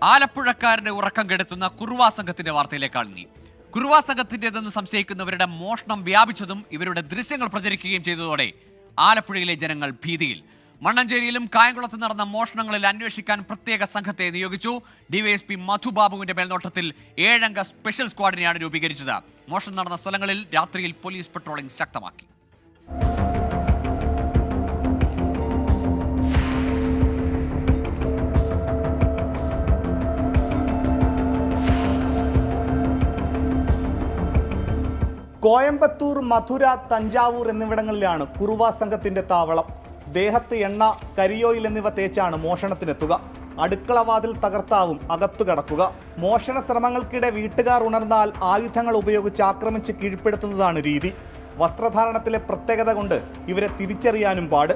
ആലപ്പുഴക്കാരന്റെ ഉറക്കം കെടുത്തുന്ന കുറുവാ സംഘത്തിന്റെ വാർത്തയിലേക്കാണ് നീ. കുറുവാ സംഘത്തിന്റേതെന്ന് സംശയിക്കുന്നവരുടെ മോഷണം വ്യാപിച്ചതും ഇവരുടെ ദൃശ്യങ്ങൾ പ്രചരിക്കുകയും ചെയ്തതോടെ ആലപ്പുഴയിലെ ജനങ്ങൾ ഭീതിയിൽ. മണ്ണഞ്ചേരിയിലും കായംകുളത്തും നടന്ന മോഷണങ്ങളിൽ അന്വേഷിക്കാൻ പ്രത്യേക സംഘത്തെ നിയോഗിച്ചു. ഡിവൈഎസ്പി മധുബാബുവിന്റെ മേൽനോട്ടത്തിൽ 7 അംഗ സ്പെഷ്യൽ സ്ക്വാഡിനെയാണ് രൂപീകരിച്ചത്. മോഷണം നടന്ന സ്ഥലങ്ങളിൽ രാത്രിയിൽ പോലീസ് പട്രോളിംഗ് ശക്തമാക്കി. കോയമ്പത്തൂർ, മധുര, തഞ്ചാവൂർ എന്നിവിടങ്ങളിലാണ് കുറുവാ സംഘത്തിന്റെ താവളം. ദേഹത്ത് എണ്ണ, കരിയോയിൽ എന്നിവ തേച്ചാണ് മോഷണത്തിനെത്തുക. അടുക്കളവാതിൽ തകർത്താവും അകത്തു കടക്കുക. മോഷണ ശ്രമങ്ങൾക്കിടെ വീട്ടുകാർ ഉണർന്നാൽ ആയുധങ്ങൾ ഉപയോഗിച്ച് ആക്രമിച്ച് കീഴ്പ്പെടുത്തുന്നതാണ് രീതി. വസ്ത്രധാരണത്തിലെ പ്രത്യേകത കൊണ്ട് ഇവരെ തിരിച്ചറിയാനും പാട്.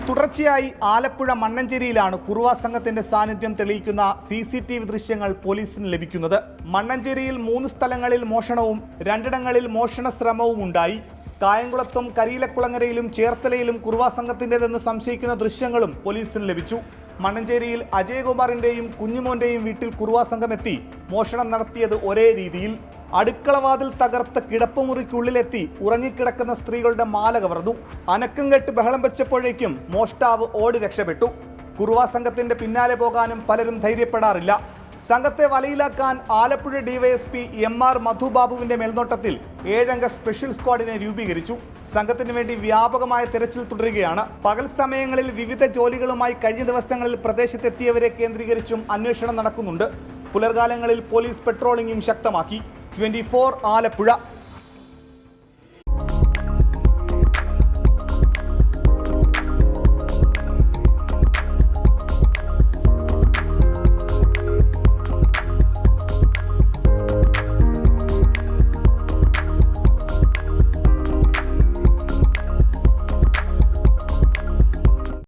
തുടർച്ചയായി ആലപ്പുഴ മണ്ണഞ്ചേരിയിലാണ് കുറുവാ സംഘത്തിന്റെ സാന്നിധ്യം തെളിയിക്കുന്ന CCTV ദൃശ്യങ്ങൾ പോലീസിന് ലഭിക്കുന്നത്. മണ്ണഞ്ചേരിയിൽ 3 സ്ഥലങ്ങളിൽ മോഷണവും 2ഇടങ്ങളിൽ മോഷണ ശ്രമവും ഉണ്ടായി. കായംകുളത്തും കരിയിലക്കുളങ്ങരയിലും ചേർത്തലയിലും കുറുവാ സംഘത്തിൻ്റെതെന്ന് സംശയിക്കുന്ന ദൃശ്യങ്ങളും പോലീസിന് ലഭിച്ചു. മണ്ണഞ്ചേരിയിൽ അജയകുമാറിന്റെയും കുഞ്ഞുമോന്റെയും വീട്ടിൽ കുറുവാ സംഘം എത്തി മോഷണം നടത്തിയത് ഒരേ രീതിയിൽ. അടുക്കളവാതിൽ തകർത്ത് കിടപ്പുമുറിക്കുള്ളിലെത്തി ഉറങ്ങിക്കിടക്കുന്ന സ്ത്രീകളുടെ മാല കവർന്നു. അനക്കം കെട്ട് ബഹളം വെച്ചപ്പോഴേക്കും മോഷ്ടാവ് ഓടി രക്ഷപ്പെട്ടു. കുറുവാ സംഘത്തിന്റെ പിന്നാലെ പോകാനും പലരും ധൈര്യപ്പെടാറില്ല. സംഘത്തെ വലയിലാക്കാൻ ആലപ്പുഴ ഡിവൈഎസ്പി MR മധുബാബുവിന്റെ മേൽനോട്ടത്തിൽ 7 അംഗ സ്പെഷ്യൽ സ്ക്വാഡിനെ രൂപീകരിച്ചു. സംഘത്തിന് വേണ്ടി വ്യാപകമായ തെരച്ചിൽ തുടരുകയാണ്. പകൽ സമയങ്ങളിൽ വിവിധ ജോലികളുമായി കഴിഞ്ഞ ദിവസങ്ങളിൽ പ്രദേശത്തെത്തിയവരെ കേന്ദ്രീകരിച്ചും അന്വേഷണം നടക്കുന്നുണ്ട്. പുലർകാലങ്ങളിൽ പോലീസ് പെട്രോളിംഗും ശക്തമാക്കി. 24 ആലപ്പുഴ.